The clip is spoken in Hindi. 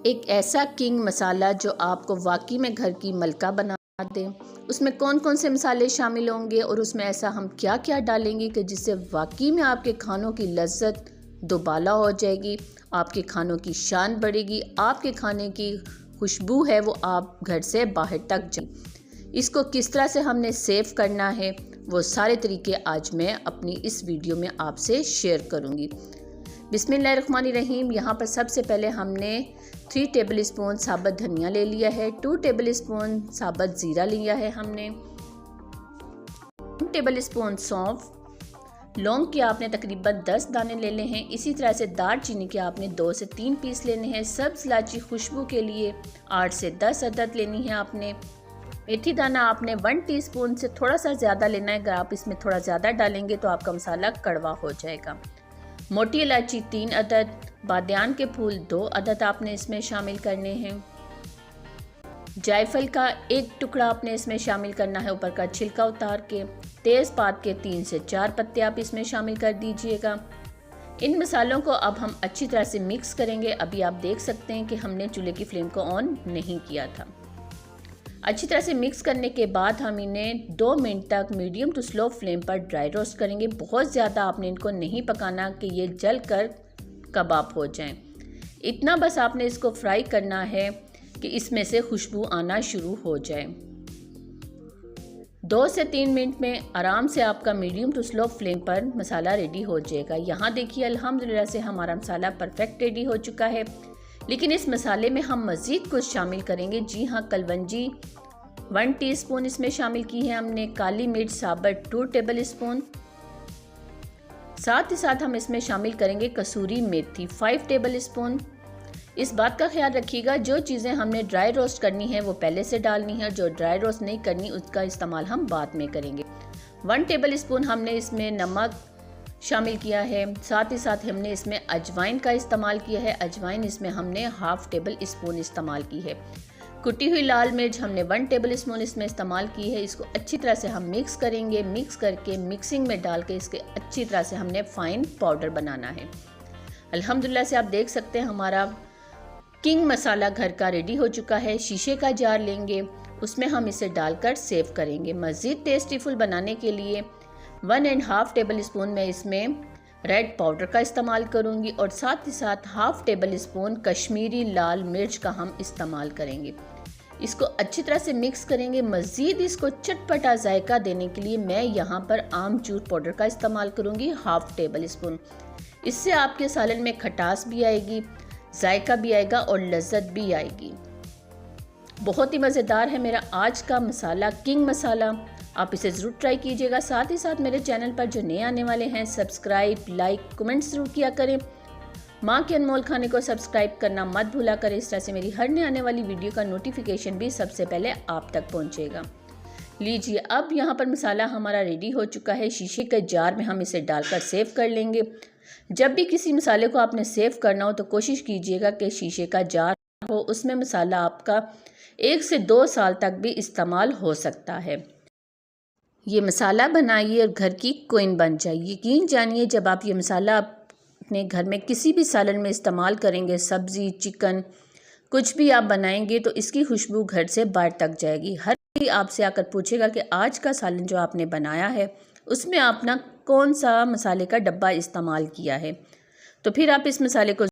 एक ऐसा किंग मसाला जो आपको वाकई में घर की मलका बना दे। उसमें कौन कौन से मसाले शामिल होंगे और उसमें ऐसा हम क्या क्या डालेंगे कि जिससे वाकई में आपके खानों की लज्जत दोबाला हो जाएगी, आपके खानों की शान बढ़ेगी, आपके खाने की खुशबू है वो आप घर से बाहर तक जाए। इसको किस तरह से हमने सेव करना है वो सारे तरीके आज मैं अपनी इस वीडियो में आपसे शेयर करूंगी। बिस्मिल्लाहिर्रहमानिर्रहीम। यहाँ पर सबसे पहले हमने 3 टेबल स्पून साबुत धनिया ले लिया है, 2 टेबल स्पून साबुत ज़ीरा लिया है हमने, 1 टेबल स्पून सौंफ, लौंग के आपने तकरीबन 10 दाने ले लेने हैं। इसी तरह से दालचीनी के आपने 2 से 3 पीस लेने हैं। सब्ज़ इलायची खुशबू के लिए 8 से 10 अदद लेनी है आपने। मेथी दाना आपने 1 टीस्पून से थोड़ा सा ज़्यादा लेना है, अगर आप इसमें थोड़ा ज़्यादा डालेंगे तो आपका मसाला कड़वा हो जाएगा। मोटी इलायची 3 अदद, बादियान के फूल 2 अदद आपने इसमें शामिल करने हैं। जायफल का 1 टुकड़ा आपने इसमें शामिल करना है, ऊपर का छिलका उतार के। तेज़पात के 3 से 4 पत्ते आप इसमें शामिल कर दीजिएगा। इन मसालों को अब हम अच्छी तरह से मिक्स करेंगे। अभी आप देख सकते हैं कि हमने चूल्हे की फ्लेम को ऑन नहीं किया था। अच्छी तरह से मिक्स करने के बाद हम इन्हें 2 मिनट तक मीडियम टू स्लो फ्लेम पर ड्राई रोस्ट करेंगे। बहुत ज़्यादा आपने इनको नहीं पकाना कि ये जल कर कबाब हो जाएं। इतना बस आपने इसको फ्राई करना है कि इसमें से खुशबू आना शुरू हो जाए। 2 से 3 मिनट में आराम से आपका मीडियम टू स्लो फ्लेम पर मसाला रेडी हो जाएगा। यहाँ देखिए अल्हम्दुलिल्लाह से हमारा मसाला परफेक्ट रेडी हो चुका है। लेकिन इस मसाले में हम मज़ीद कुछ शामिल करेंगे। जी हाँ, कलवंजी 1 टीस्पून इसमें शामिल की है हमने, काली मिर्च साबुत 2 टेबल स्पून, साथ ही साथ हम इसमें शामिल करेंगे कसूरी मेथी 5 टेबल स्पून। इस बात का ख्याल रखिएगा जो चीज़ें हमने ड्राई रोस्ट करनी है वो पहले से डालनी है, जो ड्राई रोस्ट नहीं करनी उसका इस्तेमाल हम बाद में करेंगे। 1 टेबल स्पून हमने इसमें नमक शामिल किया है, साथ ही साथ हमने इसमें अजवाइन का इस्तेमाल किया है। अजवाइन इसमें हमने हाफ टेबल स्पून इस्तेमाल की है। कुटी हुई लाल मिर्च हमने 1 टेबल स्पून इसमें इस्तेमाल की है। इसको अच्छी तरह से हम मिक्स करेंगे। मिक्स करके मिक्सिंग में डाल के इसके अच्छी तरह से हमने फाइन पाउडर बनाना है। अल्हम्दुलिल्लाह से आप देख सकते हैं हमारा किंग मसाला घर का रेडी हो चुका है। शीशे का जार लेंगे, उसमें हम इसे डालकर सेव करेंगे। मज़ीद टेस्टीफुल बनाने के लिए 1.5 टेबल स्पून में इसमें रेड पाउडर का इस्तेमाल करूंगी और साथ ही साथ हाफ टेबल स्पून कश्मीरी लाल मिर्च का हम इस्तेमाल करेंगे। इसको अच्छी तरह से मिक्स करेंगे। मज़ीद इसको चटपटा जायका देने के लिए मैं यहाँ पर आमचूर पाउडर का इस्तेमाल करूंगी हाफ टेबल स्पून। इससे आपके सालन में खटास भी आएगी, जायका भी आएगा और लज्जत भी आएगी। बहुत ही मज़ेदार है मेरा आज का मसाला, किंग मसाला। आप इसे ज़रूर ट्राई कीजिएगा। साथ ही साथ मेरे चैनल पर जो नए आने वाले हैं सब्सक्राइब, लाइक, कमेंट्स ज़रूर किया करें। माँ के अनमोल खाने को सब्सक्राइब करना मत भूला करें। इस तरह से मेरी हर नए आने वाली वीडियो का नोटिफिकेशन भी सबसे पहले आप तक पहुँचेगा। लीजिए अब यहाँ पर मसाला हमारा रेडी हो चुका है। शीशे के जार में हम इसे डालकर सेव कर लेंगे। जब भी किसी मसाले को आपने सेव करना हो तो कोशिश कीजिएगा कि शीशे का जार हो, उसमें मसाला आपका 1 से 2 साल तक भी इस्तेमाल हो सकता है। ये मसाला बनाइए और घर की क्वीन बन जाइए। यकीन जानिए जब आप ये मसाला अपने घर में किसी भी सालन में इस्तेमाल करेंगे, सब्ज़ी, चिकन, कुछ भी आप बनाएंगे तो इसकी खुशबू घर से बाहर तक जाएगी। हर कोई आपसे आकर पूछेगा कि आज का सालन जो आपने बनाया है उसमें आपने कौन सा मसाले का डब्बा इस्तेमाल किया है। तो फिर आप इस मसाले को